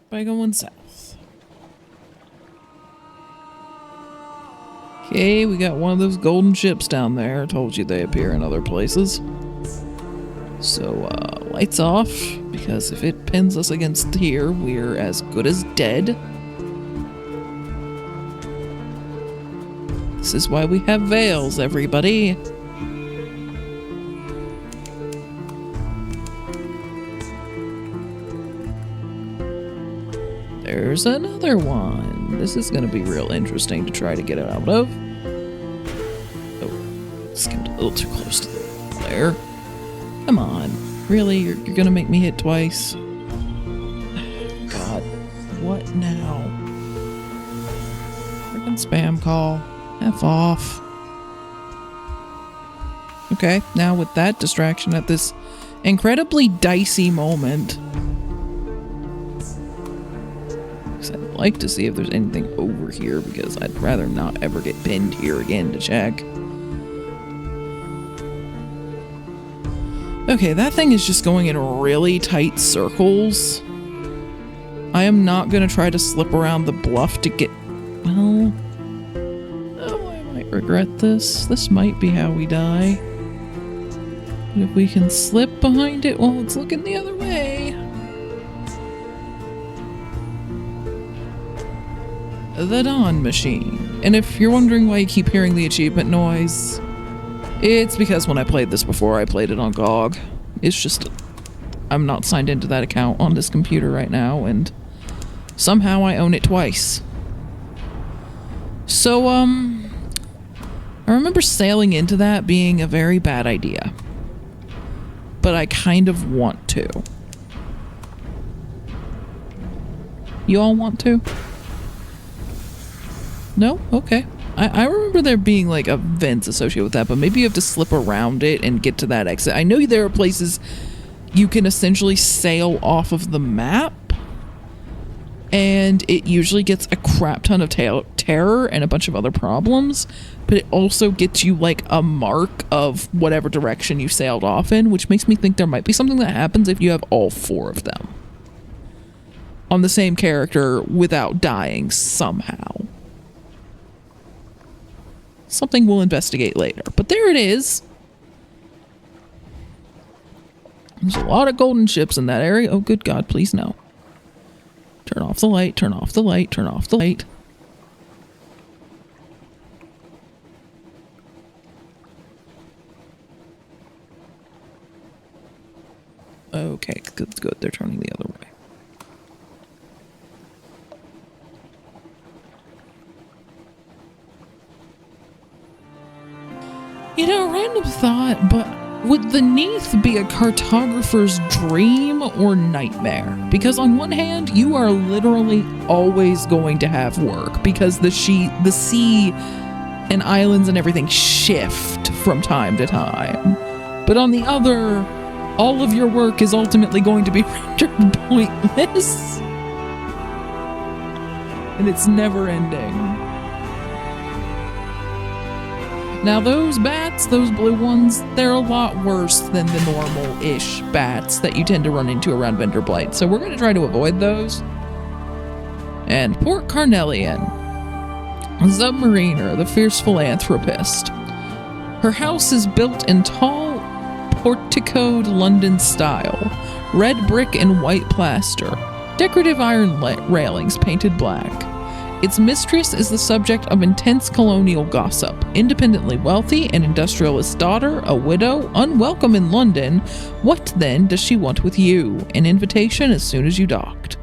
by going south. Okay, we got one of those golden ships down there. I told you they appear in other places. So, lights off, because if it pins us against here, we're as good as dead. This is why we have veils, everybody. There's another one. This is going to be real interesting to try to get out of. Oh, skimmed a little too close to the flare. Come on. Really? You're going to make me hit twice? God. What now? Freaking spam call. F off. Okay, now with that distraction at this incredibly dicey moment, I'd like to see if there's anything over here because I'd rather not ever get pinned here again to check. Okay, that thing is just going in really tight circles. I am not going to try to slip around the bluff to get... Well... regret this. This might be how we die. But if we can slip behind it while it's looking the other way. The Dawn Machine. And if you're wondering why you keep hearing the achievement noise, it's because when I played this before, I played it on GOG. It's just... I'm not signed into that account on this computer right now, and somehow I own it twice. So, I remember sailing into that being a very bad idea. But I kind of want to. You all want to? No? Okay. I remember there being like events associated with that, but maybe you have to slip around it and get to that exit. I know there are places you can essentially sail off of the map, and it usually gets a crap ton of terror and a bunch of other problems, but it also gets you like a mark of whatever direction you sailed off in, which makes me think there might be something that happens if you have all 4 of them on the same character without dying somehow. Something we'll investigate later, but there it is. There's a lot of golden ships in that area. Oh, good God, please no. Turn off the light, turn off the light, turn off the light. Okay, good. They're turning the other way. You know, random thought, but would the Neath be a cartographer's dream or nightmare? Because on one hand, you are literally always going to have work because the sea and islands and everything shift from time to time. But on the other, all of your work is ultimately going to be rendered pointless. And it's never ending. Now those bats, those blue ones, they're a lot worse than the normal-ish bats that you tend to run into around Vendor Blight, so we're going to try to avoid those. And Port Carnelian, Submariner, the fierce philanthropist. Her house is built in tall, porticoed London style, red brick and white plaster, decorative iron railings painted black. Its mistress is the subject of intense colonial gossip. Independently wealthy, an industrialist's daughter, a widow, unwelcome in London. What then does she want with you? An invitation as soon as you docked.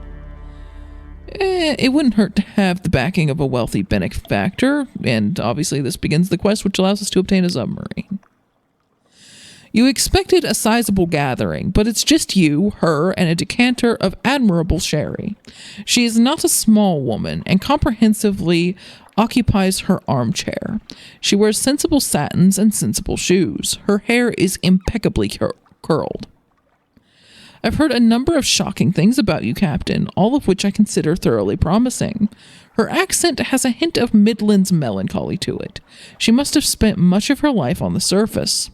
It wouldn't hurt to have the backing of a wealthy benefactor, and obviously this begins the quest which allows us to obtain a submarine. You expected a sizable gathering, but it's just you, her, and a decanter of admirable sherry. She is not a small woman, and comprehensively occupies her armchair. She wears sensible satins and sensible shoes. Her hair is impeccably curled. I've heard a number of shocking things about you, Captain, all of which I consider thoroughly promising. Her accent has a hint of Midlands melancholy to it. She must have spent much of her life on the surface.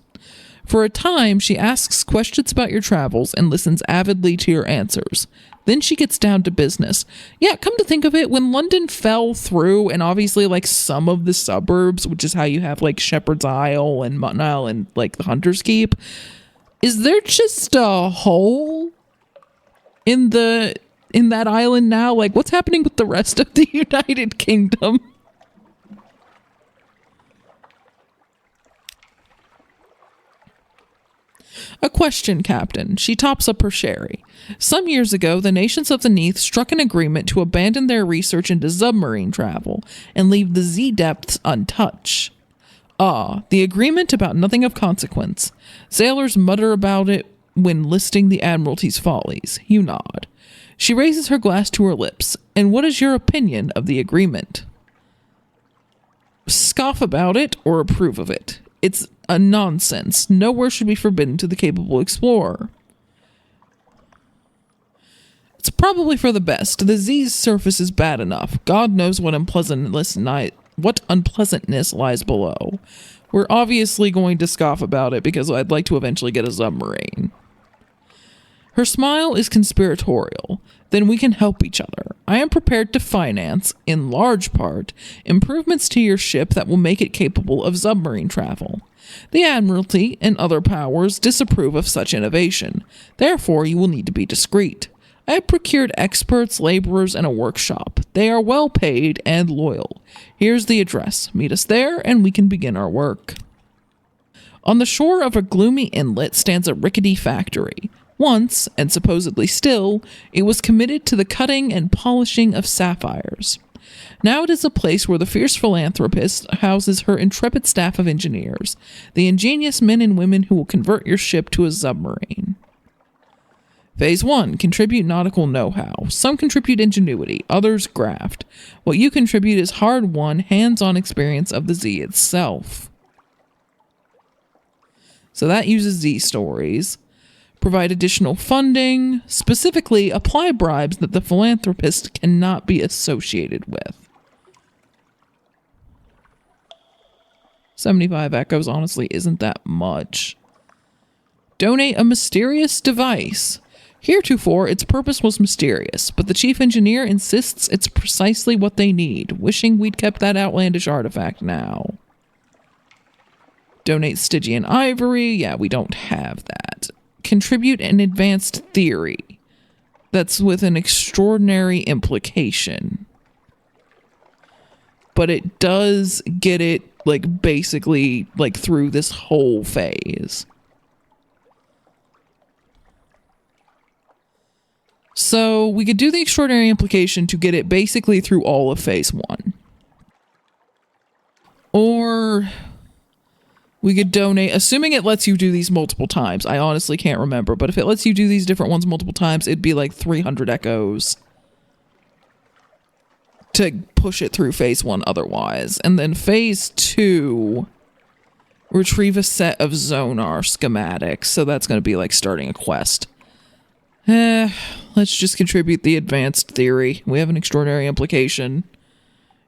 For a time, she asks questions about your travels and listens avidly to your answers. Then she gets down to business. Yeah, come to think of it, when London fell through, and obviously like some of the suburbs, which is how you have like Shepherd's Isle and Mutton Isle and like the Hunter's Keep, is there just a hole in that island now? Like, what's happening with the rest of the United Kingdom? A question, Captain. She tops up her sherry. Some years ago, the nations of the Neath struck an agreement to abandon their research into submarine travel and leave the Z depths untouched. Ah, the agreement about nothing of consequence. Sailors mutter about it when listing the Admiralty's follies. You nod. She raises her glass to her lips. And what is your opinion of the agreement? Scoff about it or approve of it? It's a nonsense. Nowhere should be forbidden to the capable explorer. It's probably for the best. The Z's surface is bad enough. God knows what unpleasantness lies below. We're obviously going to scoff about it because I'd like to eventually get a submarine. Her smile is conspiratorial. Then we can help each other. I am prepared to finance, in large part, improvements to your ship that will make it capable of submarine travel. The Admiralty and other powers disapprove of such innovation. Therefore, you will need to be discreet. I have procured experts, laborers, and a workshop. They are well paid and loyal. Here's the address. Meet us there, and we can begin our work. On the shore of a gloomy inlet stands a rickety factory. Once, and supposedly still, it was committed to the cutting and polishing of sapphires. Now it is a place where the fierce philanthropist houses her intrepid staff of engineers, the ingenious men and women who will convert your ship to a submarine. Phase 1. Contribute nautical know-how. Some contribute ingenuity, others graft. What you contribute is hard-won, hands-on experience of the Z itself. So that uses Z stories. Provide additional funding. Specifically, apply bribes that the philanthropist cannot be associated with. 75 echoes honestly isn't that much. Donate a mysterious device. Heretofore, its purpose was mysterious, but the chief engineer insists it's precisely what they need, wishing we'd kept that outlandish artifact now. Donate Stygian ivory. Yeah, we don't have that. Contribute an advanced theory. That's with an extraordinary implication. But it does get it, like, basically, like, through this whole phase. So we could do the extraordinary implication to get it basically through all of phase 1. Or we could donate, assuming it lets you do these multiple times. I honestly can't remember, but if it lets you do these different ones multiple times, it'd be like 300 echoes to push it through phase 1 otherwise. And then phase 2, retrieve a set of Zonar schematics. So that's going to be like starting a quest. Let's just contribute the advanced theory. We have an extraordinary implication.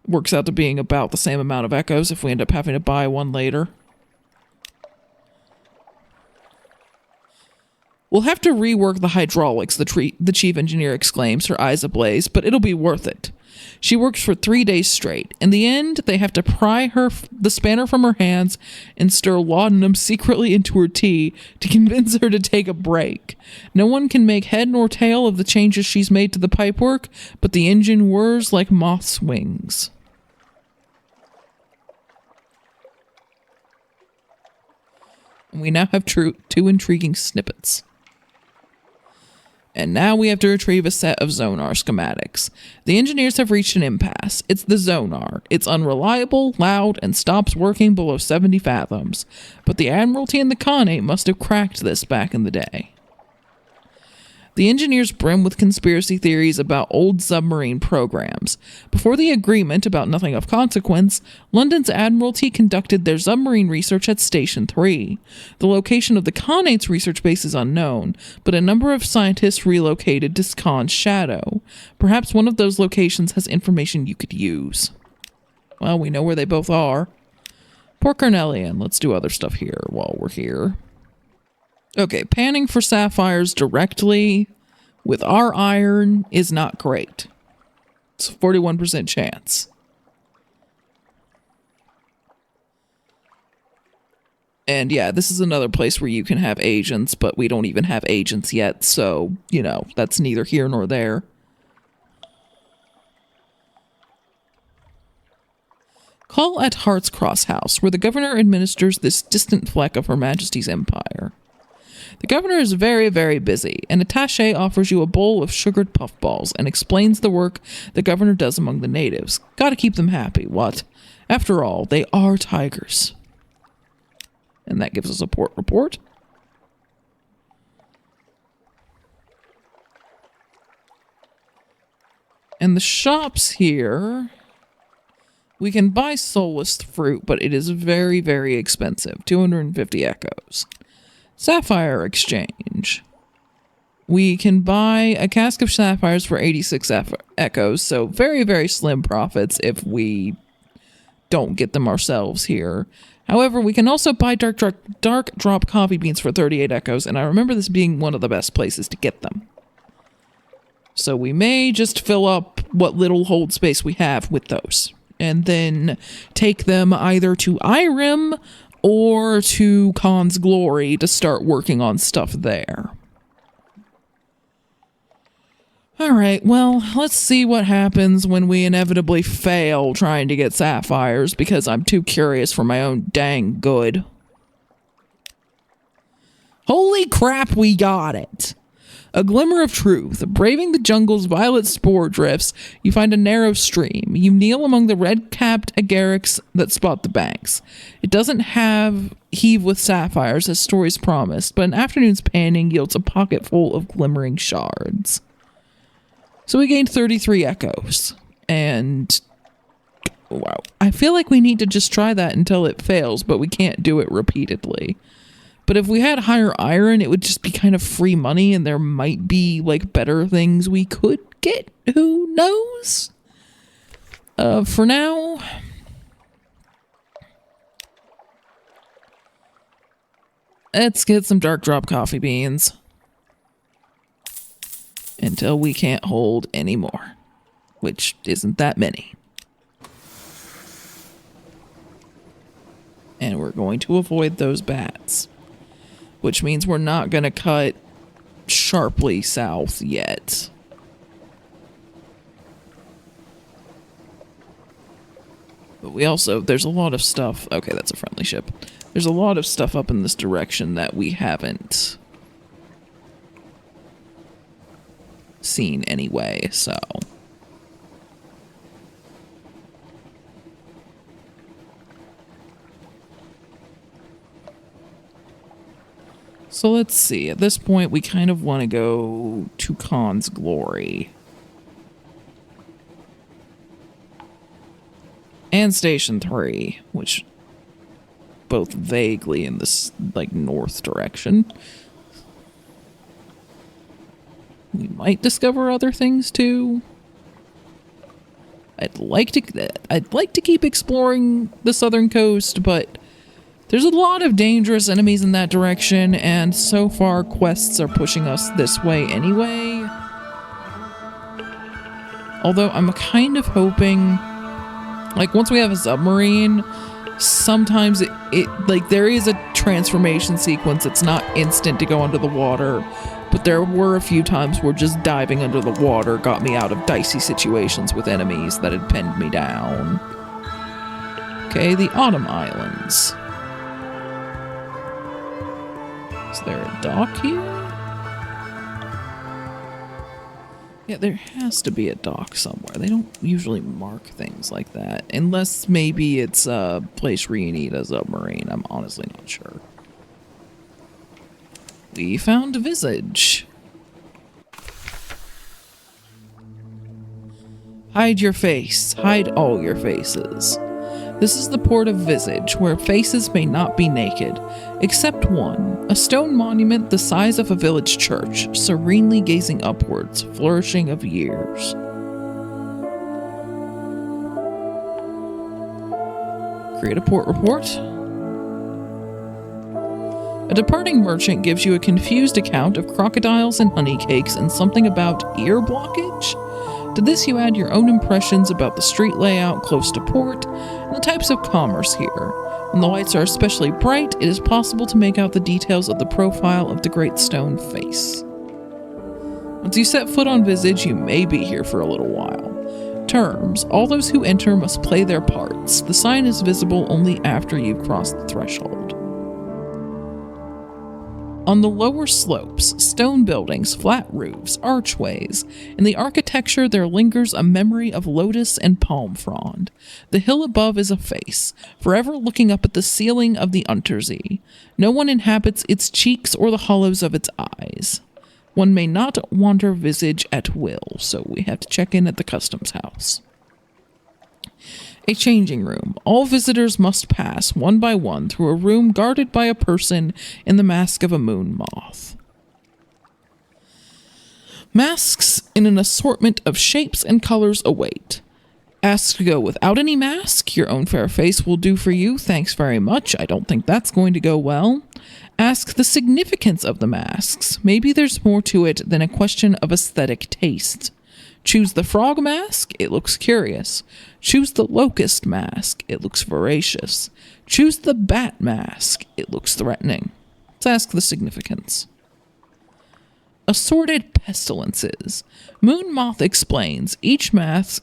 It works out to being about the same amount of echoes if we end up having to buy one later. We'll have to rework the hydraulics, the chief engineer exclaims, her eyes ablaze, but it'll be worth it. She works for 3 days straight. In the end, they have to pry the spanner from her hands and stir laudanum secretly into her tea to convince her to take a break. No one can make head nor tail of the changes she's made to the pipework, but the engine whirs like moth's wings. We now have two intriguing snippets. And now we have to retrieve a set of Zonar schematics. The engineers have reached an impasse. It's the Zonar. It's unreliable, loud, and stops working below 70 fathoms. But the Admiralty and the Khanate must have cracked this back in the day. The engineers brim with conspiracy theories about old submarine programs. Before the agreement about nothing of consequence, London's Admiralty conducted their submarine research at Station 3. The location of the Khanate's research base is unknown, but a number of scientists relocated to Khan's shadow. Perhaps one of those locations has information you could use. Well, we know where they both are. Poor Carnelian. Let's do other stuff here while we're here. Okay, panning for sapphires directly with our iron is not great. It's a 41% chance. And yeah, this is another place where you can have agents, but we don't even have agents yet, so, you know, that's neither here nor there. Call at Heart's Cross House, where the governor administers this distant fleck of Her Majesty's empire. The governor is very, very busy. An attaché offers you a bowl of sugared puffballs and explains the work the governor does among the natives. Gotta keep them happy, what? After all, they are tigers. And that gives us a port report. And the shops here, we can buy soulless fruit, but it is very, very expensive. 250 echoes. Sapphire exchange. We can buy a cask of sapphires for 86 echoes, so very, very slim profits if we don't get them ourselves here. However, we can also buy dark drop coffee beans for 38 echoes, and I remember this being one of the best places to get them. So we may just fill up what little hold space we have with those, and then take them either to Irem or to Khan's Glory to start working on stuff there. Alright, well, let's see what happens when we inevitably fail trying to get sapphires, because I'm too curious for my own dang good. Holy crap, we got it! A glimmer of truth. Braving the jungle's violet spore drifts, you find a narrow stream. You kneel among the red-capped agarics that spot the banks. It doesn't heave with sapphires, as stories promised, but an afternoon's panning yields a pocket full of glimmering shards. So we gained 33 echoes, and wow. I feel like we need to just try that until it fails, but we can't do it repeatedly. But if we had higher iron, it would just be kind of free money, and there might be, like, better things we could get. Who knows? For now, let's get some dark drop coffee beans. Until we can't hold any more, which isn't that many. And we're going to avoid those bats, which means we're not going to cut sharply south yet. But we also, there's a lot of stuff. Okay, that's a friendly ship. There's a lot of stuff up in this direction that we haven't seen anyway, so. So let's see. At this point, we kind of want to go to Khan's Glory. And Station 3, which both vaguely in this, like, north direction. We might discover other things too. I'd like to keep exploring the southern coast, but there's a lot of dangerous enemies in that direction, and so far quests are pushing us this way anyway. Although I'm kind of hoping, like, once we have a submarine, sometimes it like there is a transformation sequence. It's not instant to go under the water. But there were a few times where just diving under the water got me out of dicey situations with enemies that had pinned me down. Okay, the Autumn Islands. Is there a dock here? Yeah, there has to be a dock somewhere. They don't usually mark things like that. Unless maybe it's a place where you need a submarine. I'm honestly not sure. We found Visage. Hide your face. Hide all your faces. This is the port of Visage, where faces may not be naked, except one, a stone monument the size of a village church, serenely gazing upwards, flourishing of years. Create a port report. A departing merchant gives you a confused account of crocodiles and honey cakes and something about ear blockage. To this you add your own impressions about the street layout close to port and the types of commerce here. When the lights are especially bright, it is possible to make out the details of the profile of the great stone face. Once you set foot on Visage, you may be here for a little while. Terms: all those who enter must play their parts. The sign is visible only after you've crossed the threshold. On the lower slopes, stone buildings, flat roofs, archways. In the architecture there lingers a memory of lotus and palm frond. The hill above is a face, forever looking up at the ceiling of the Untersee. No one inhabits its cheeks or the hollows of its eyes. One may not wander Visage at will, so we have to check in at the customs house. A changing room. All visitors must pass, one by one, through a room guarded by a person in the mask of a moon moth. Masks in an assortment of shapes and colors await. Ask to go without any mask. Your own fair face will do for you. Thanks very much. I don't think that's going to go well. Ask the significance of the masks. Maybe there's more to it than a question of aesthetic taste. Choose the frog mask, it looks curious. Choose the locust mask, it looks voracious. Choose the bat mask, it looks threatening. Let's ask the significance. Assorted pestilences. Moon Moth explains, each mask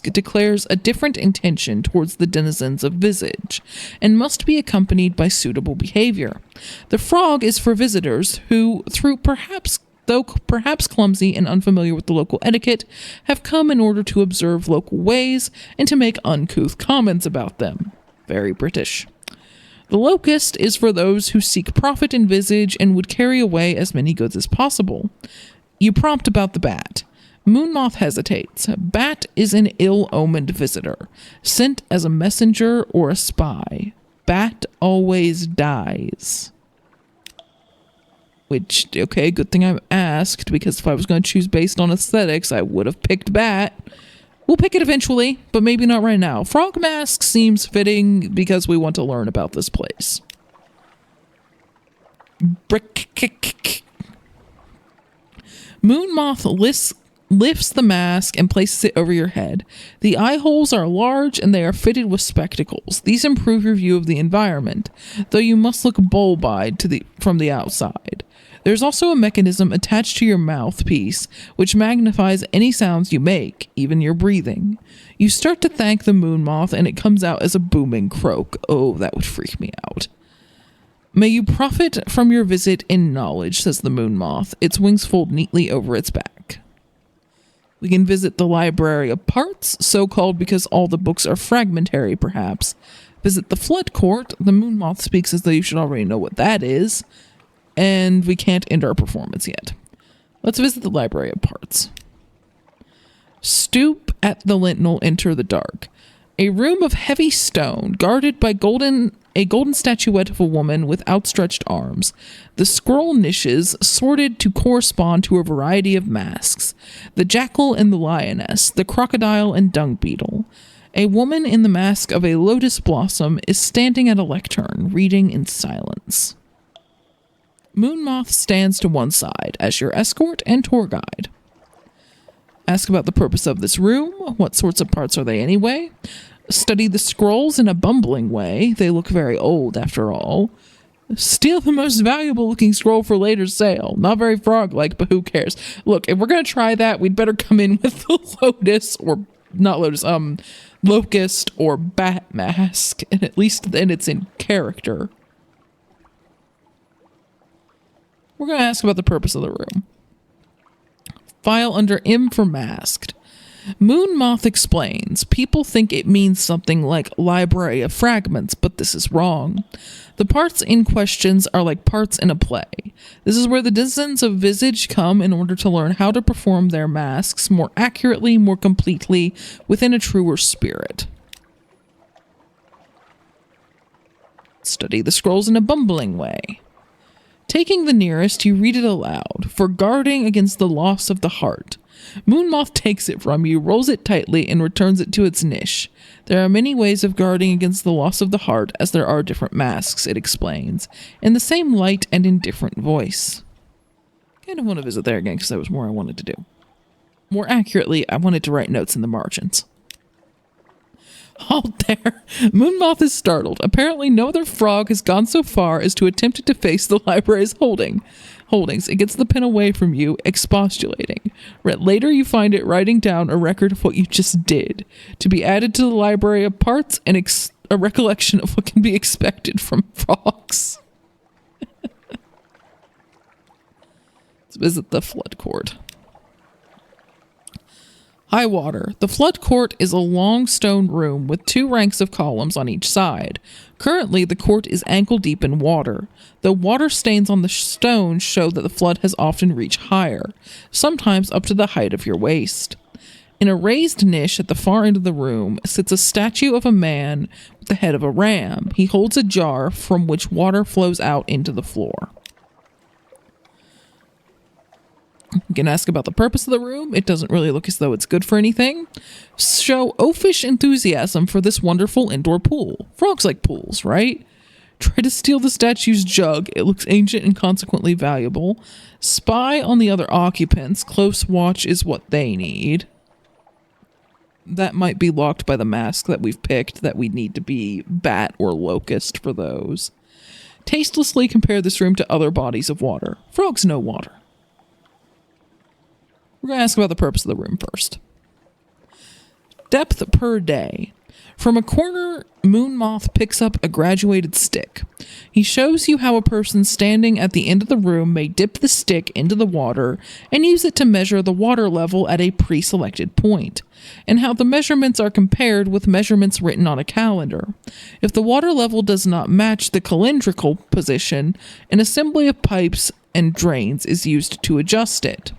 declares a different intention towards the denizens of Visage, and must be accompanied by suitable behavior. The frog is for visitors who, though perhaps clumsy and unfamiliar with the local etiquette, have come in order to observe local ways and to make uncouth comments about them. Very British. The locust is for those who seek profit in Visage and would carry away as many goods as possible. You prompt about the bat. Moon Moth hesitates. Bat is an ill-omened visitor, sent as a messenger or a spy. Bat always dies. Which, okay, good thing I'm asked, because if I was going to choose based on aesthetics, I would have picked bat. We'll pick it eventually, but maybe not right now. Frog mask seems fitting because we want to learn about this place. Moon Moth lifts the mask and places it over your head. The eye holes are large and they are fitted with spectacles. These improve your view of the environment, though you must look bulb-eyed from the outside. There's also a mechanism attached to your mouthpiece which magnifies any sounds you make, even your breathing. You start to thank the moon moth and it comes out as a booming croak. Oh, that would freak me out. May you profit from your visit in knowledge, says the moon moth. Its wings fold neatly over its back. We can visit the library of parts, so called because all the books are fragmentary, perhaps. Visit the flood court. The moon moth speaks as though you should already know what that is. And we can't end our performance yet. Let's visit the library of parts. Stoop at the lintel, enter the dark. A room of heavy stone, guarded by a golden statuette of a woman with outstretched arms. The scroll niches sorted to correspond to a variety of masks. The jackal and the lioness, the crocodile and dung beetle. A woman in the mask of a lotus blossom is standing at a lectern, reading in silence. Moon Moth stands to one side as your escort and tour guide. Ask about the purpose of this room. What sorts of parts are they anyway? Study the scrolls in a bumbling way. They look very old, after all. Steal the most valuable looking scroll for later sale. Not very frog-like, but who cares? Look, if we're going to try that, we'd better come in with the locust or bat mask, and at least then it's in character. We're going to ask about the purpose of the room. File under M for masked. Moon Moth explains, people think it means something like library of fragments, but this is wrong. The parts in questions are like parts in a play. This is where the denizens of Visage come in order to learn how to perform their masks more accurately, more completely, within a truer spirit. Study the scrolls in a bumbling way. Taking the nearest, you read it aloud, for guarding against the loss of the heart. Moonmoth takes it from you, rolls it tightly, and returns it to its niche. There are many ways of guarding against the loss of the heart, as there are different masks, it explains, in the same light and in different voice. Kind of want to visit there again because that was more I wanted to do. More accurately, I wanted to write notes in the margins. Halt there. Moonmoth is startled. Apparently no other frog has gone so far as to attempt to deface the library's holdings. It gets the pen away from you, expostulating. Later you find it writing down a record of what you just did, to be added to the library of parts and a recollection of what can be expected from frogs. Let's visit the flood court. High water. The flood court is a long stone room with 2 ranks of columns on each side. Currently, the court is ankle deep in water. The water stains on the stones show that the flood has often reached higher, sometimes up to the height of your waist. In a raised niche at the far end of the room sits a statue of a man with the head of a ram. He holds a jar from which water flows out into the floor. You can ask about the purpose of the room. It doesn't really look as though it's good for anything. Show oafish enthusiasm for this wonderful indoor pool. Frogs like pools, right? Try to steal the statue's jug. It looks ancient and consequently valuable. Spy on the other occupants. Close watch is what they need. That might be locked by the mask that we've picked, that we need to be bat or locust for those. Tastelessly compare this room to other bodies of water. Frogs know water. We're going to ask about the purpose of the room first. Depth per day. From a corner, Moonmoth picks up a graduated stick. He shows you how a person standing at the end of the room may dip the stick into the water and use it to measure the water level at a pre-selected point, and how the measurements are compared with measurements written on a calendar. If the water level does not match the calendrical position, an assembly of pipes and drains is used to adjust it.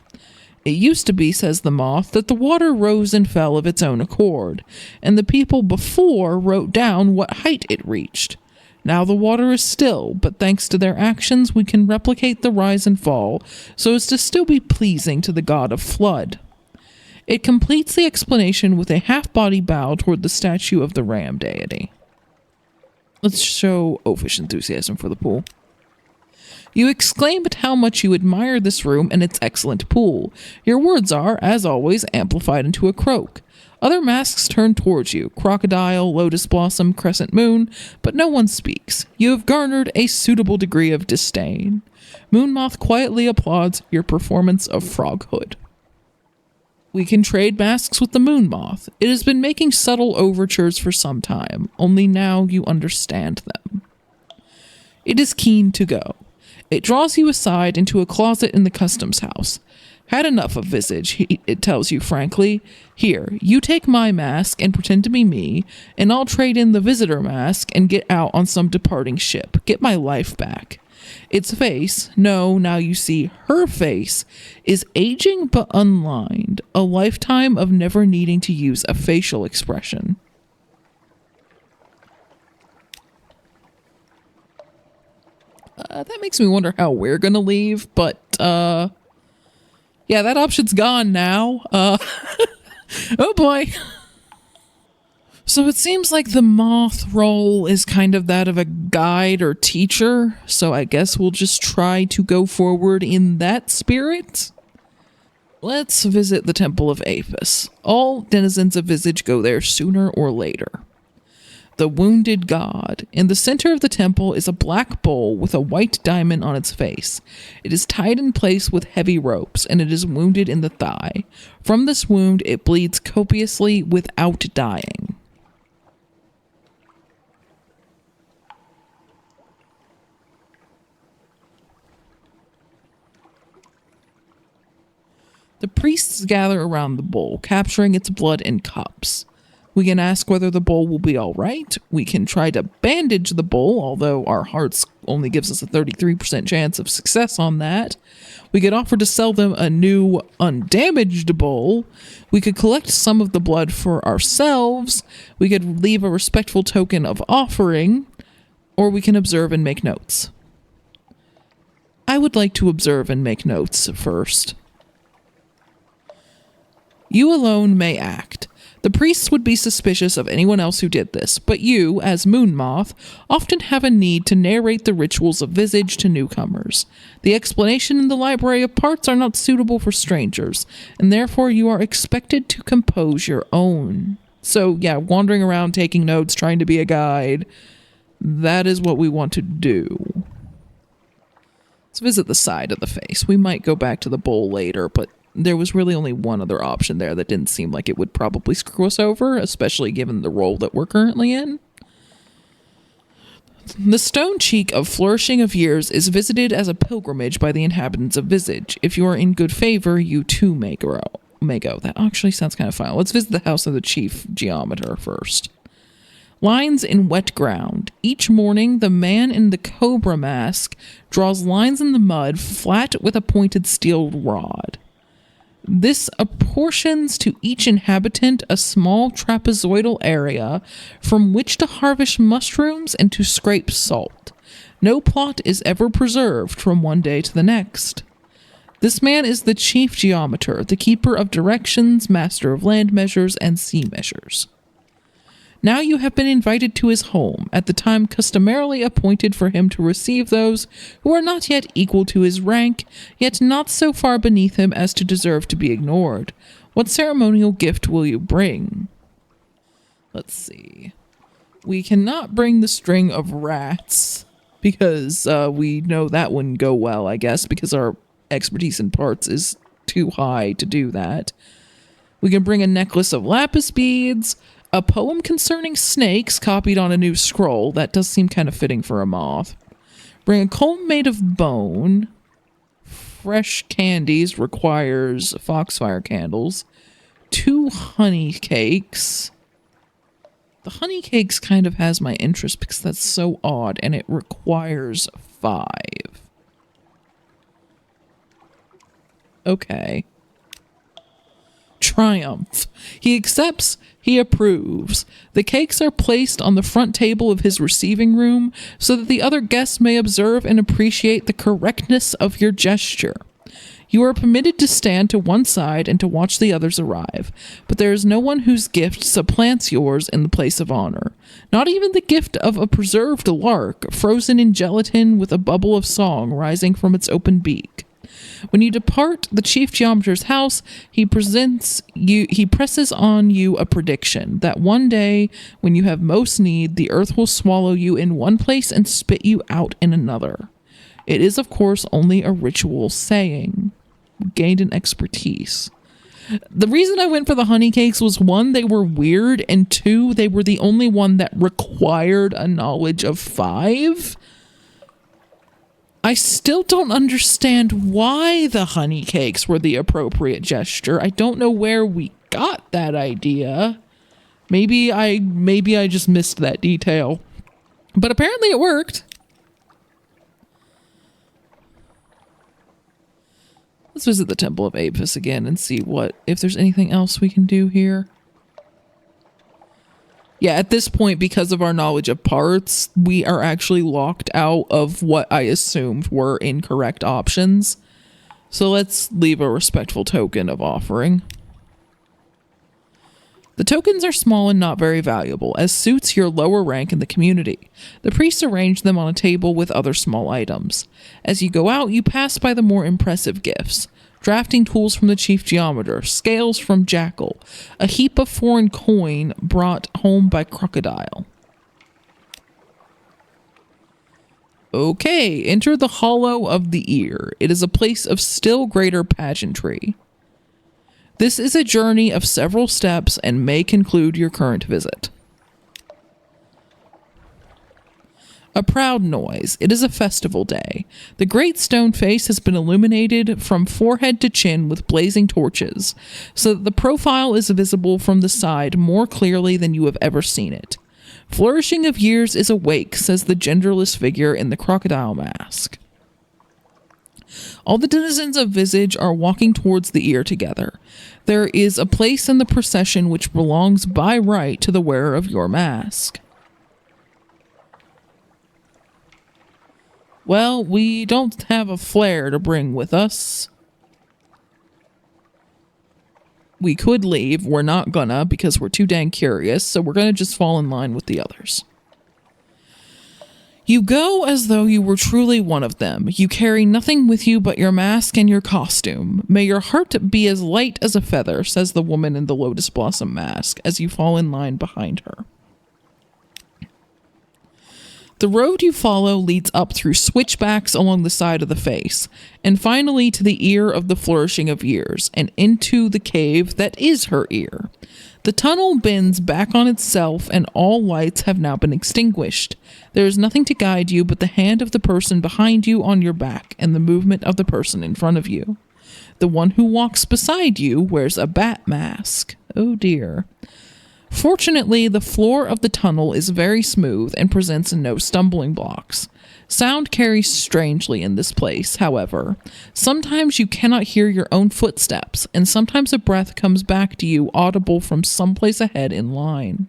It used to be, says the moth, that the water rose and fell of its own accord, and the people before wrote down what height it reached. Now the water is still, but thanks to their actions we can replicate the rise and fall so as to still be pleasing to the god of flood. It completes the explanation with a half-body bow toward the statue of the ram deity. Let's show oafish enthusiasm for the pool. You exclaim at how much you admire this room and its excellent pool. Your words are, as always, amplified into a croak. Other masks turn towards you, crocodile, lotus blossom, crescent moon, but no one speaks. You have garnered a suitable degree of disdain. Moonmoth quietly applauds your performance of froghood. We can trade masks with the Moonmoth. It has been making subtle overtures for some time, only now you understand them. It is keen to go. It draws you aside into a closet in the customs house. Had enough of visage, it tells you frankly. Here, you take my mask and pretend to be me, and I'll trade in the visitor mask and get out on some departing ship. Get my life back. Its face, no, now you see her face, is aging but unlined, a lifetime of never needing to use a facial expression. That makes me wonder how we're gonna leave, but, yeah, that option's gone now. Oh boy. So it seems like the moth role is kind of that of a guide or teacher, so I guess we'll just try to go forward in that spirit. Let's visit the Temple of Apis. All denizens of Visage go there sooner or later. The wounded god. In the center of the temple is a black bowl with a white diamond on its face. It is tied in place with heavy ropes, and it is wounded in the thigh. From this wound, it bleeds copiously without dying. The priests gather around the bowl, capturing its blood in cups. We can ask whether the bowl will be all right. We can try to bandage the bowl, although our hearts only gives us a 33% chance of success on that. We could offer to sell them a new, undamaged bowl. We could collect some of the blood for ourselves. We could leave a respectful token of offering, or we can observe and make notes. I would like to observe and make notes first. You alone may act. The priests would be suspicious of anyone else who did this, but you, as Moon Moth, often have a need to narrate the rituals of visage to newcomers. The explanation in the Library of Parts are not suitable for strangers, and therefore you are expected to compose your own. So, yeah, wandering around, taking notes, trying to be a guide, that is what we want to do. Let's visit the side of the face. We might go back to the bowl later, but there was really only one other option there that didn't seem like it would probably screw us over, especially given the role that we're currently in. The stone cheek of Flourishing of Years is visited as a pilgrimage by the inhabitants of Visage. If you are in good favor, you too may go. That actually sounds kind of fun. Let's visit the house of the chief geometer first. Lines in wet ground. Each morning, the man in the cobra mask draws lines in the mud flat with a pointed steel rod. This apportions to each inhabitant a small trapezoidal area from which to harvest mushrooms and to scrape salt. No plot is ever preserved from one day to the next. This man is the chief geometer, the keeper of directions, master of land measures and sea measures. Now you have been invited to his home, at the time customarily appointed for him to receive those who are not yet equal to his rank, yet not so far beneath him as to deserve to be ignored. What ceremonial gift will you bring? Let's see. We cannot bring the string of rats, because we know that wouldn't go well, I guess, because our expertise in parts is too high to do that. We can bring a necklace of lapis beads, a poem concerning snakes copied on a new scroll. That does seem kind of fitting for a moth. Bring a comb made of bone. Fresh candies requires foxfire candles. 2 honey cakes. The honey cakes kind of has my interest because that's so odd and it requires 5. Okay. Triumph. He accepts, he approves. The cakes are placed on the front table of his receiving room so that the other guests may observe and appreciate the correctness of your gesture. You are permitted to stand to one side and to watch the others arrive, but there is no one whose gift supplants yours in the place of honor. Not even the gift of a preserved lark, frozen in gelatin with a bubble of song rising from its open beak. When you depart the chief geometer's house, he presses on you a prediction that one day, when you have most need, the earth will swallow you in one place and spit you out in another. It is, of course, only a ritual saying. Gained an expertise. The reason I went for the honey cakes was 1, they were weird, and 2, they were the only one that required a knowledge of 5. I still don't understand why the honey cakes were the appropriate gesture. I don't know where we got that idea. Maybe I just missed that detail. But apparently it worked. Let's visit the Temple of Apis again and see if there's anything else we can do here. Yeah, at this point, because of our knowledge of parts, we are actually locked out of what I assumed were incorrect options. So let's leave a respectful token of offering. The tokens are small and not very valuable, as suits your lower rank in the community. The priests arrange them on a table with other small items. As you go out, you pass by the more impressive gifts. Drafting tools from the chief geometer, scales from Jackal, a heap of foreign coin brought home by Crocodile. Okay, enter the hollow of the ear. It is a place of still greater pageantry. This is a journey of several steps and may conclude your current visit. A proud noise. It is a festival day. The great stone face has been illuminated from forehead to chin with blazing torches, so that the profile is visible from the side more clearly than you have ever seen it. Flourishing of Years is awake, says the genderless figure in the crocodile mask. All the denizens of Visage are walking towards the ear together. There is a place in the procession which belongs by right to the wearer of your mask. Well, we don't have a flare to bring with us. We could leave. We're not gonna because we're too dang curious, so we're gonna just fall in line with the others. You go as though you were truly one of them. You carry nothing with you but your mask and your costume. May your heart be as light as a feather, says the woman in the lotus blossom mask as you fall in line behind her. The road you follow leads up through switchbacks along the side of the face, and finally to the ear of the flourishing of years, and into the cave that is her ear. The tunnel bends back on itself, and all lights have now been extinguished. There is nothing to guide you but the hand of the person behind you on your back, and the movement of the person in front of you. The one who walks beside you wears a bat mask. Oh dear. Fortunately, the floor of the tunnel is very smooth and presents no stumbling blocks. Sound carries strangely in this place, however. Sometimes you cannot hear your own footsteps, and sometimes a breath comes back to you audible from someplace ahead in line.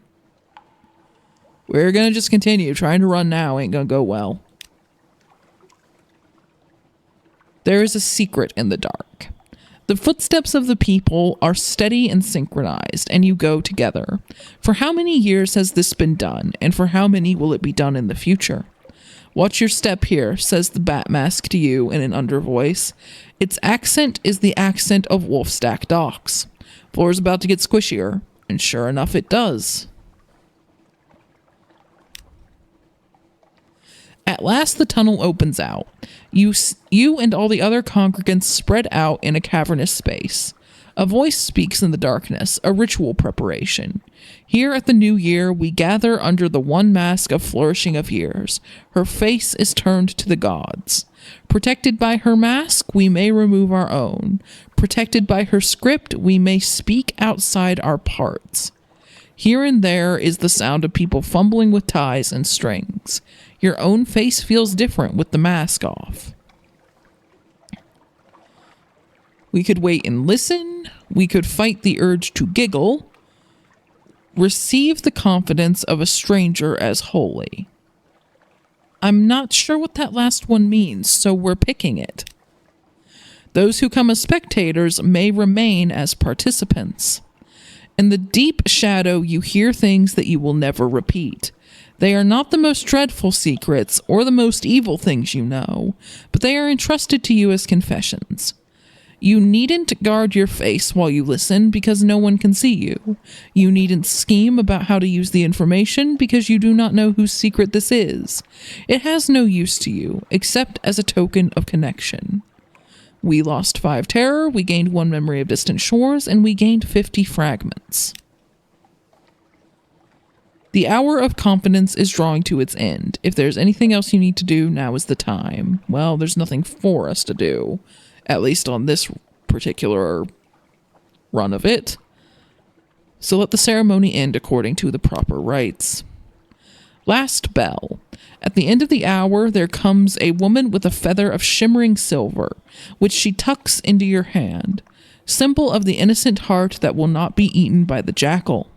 We're gonna just continue. Trying to run now ain't gonna go well. There is a secret in the dark. The footsteps of the people are steady and synchronized, and you go together. For how many years has this been done, and for how many will it be done in the future? Watch your step here, says the bat mask to you in an undervoice. Its accent is the accent of Wolfstack docks. Floor's about to get squishier, and sure enough it does. At last the tunnel opens out. You and all the other congregants spread out in a cavernous space. A voice speaks in the darkness, a ritual preparation. Here at the new year, we gather under the one mask of flourishing of years. Her face is turned to the gods. Protected by her mask, we may remove our own. Protected by her script, we may speak outside our parts. Here and there is the sound of people fumbling with ties and strings. Your own face feels different with the mask off. We could wait and listen. We could fight the urge to giggle. Receive the confidence of a stranger as holy. I'm not sure what that last one means, so we're picking it. Those who come as spectators may remain as participants. In the deep shadow, you hear things that you will never repeat. They are not the most dreadful secrets or the most evil things you know, but they are entrusted to you as confessions. You needn't guard your face while you listen because no one can see you. You needn't scheme about how to use the information because you do not know whose secret this is. It has no use to you, except as a token of connection. We lost 5 terror, we gained 1 memory of distant shores, and we gained 50 fragments. The hour of confidence is drawing to its end. If there's anything else you need to do, now is the time. Well, there's nothing for us to do, at least on this particular run of it. So let the ceremony end according to the proper rites. Last bell. At the end of the hour, there comes a woman with a feather of shimmering silver, which she tucks into your hand, symbol of the innocent heart that will not be eaten by the jackal.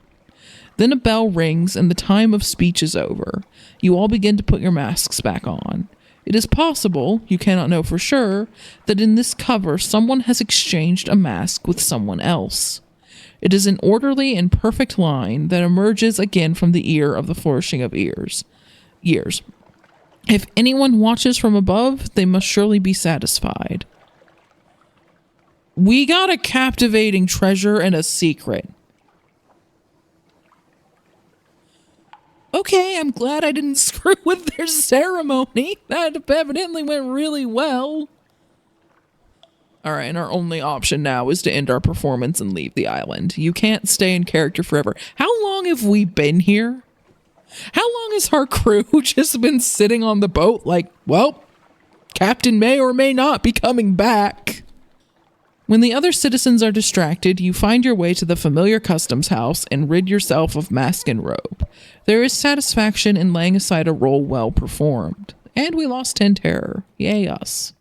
Then a bell rings and the time of speech is over. You all begin to put your masks back on. It is possible, you cannot know for sure, that in this cover someone has exchanged a mask with someone else. It is an orderly and perfect line that emerges again from the ear of the flourishing of years. If anyone watches from above, they must surely be satisfied. We got a captivating treasure and a secret. Okay, I'm glad I didn't screw with their ceremony. That evidently went really well. Alright, and our only option now is to end our performance and leave the island. You can't stay in character forever. How long have we been here? How long has our crew just been sitting on the boat like, well, Captain may or may not be coming back? When the other citizens are distracted, you find your way to the familiar customs house and rid yourself of mask and robe. There is satisfaction in laying aside a role well performed. And we lost 10 terror. Yay us.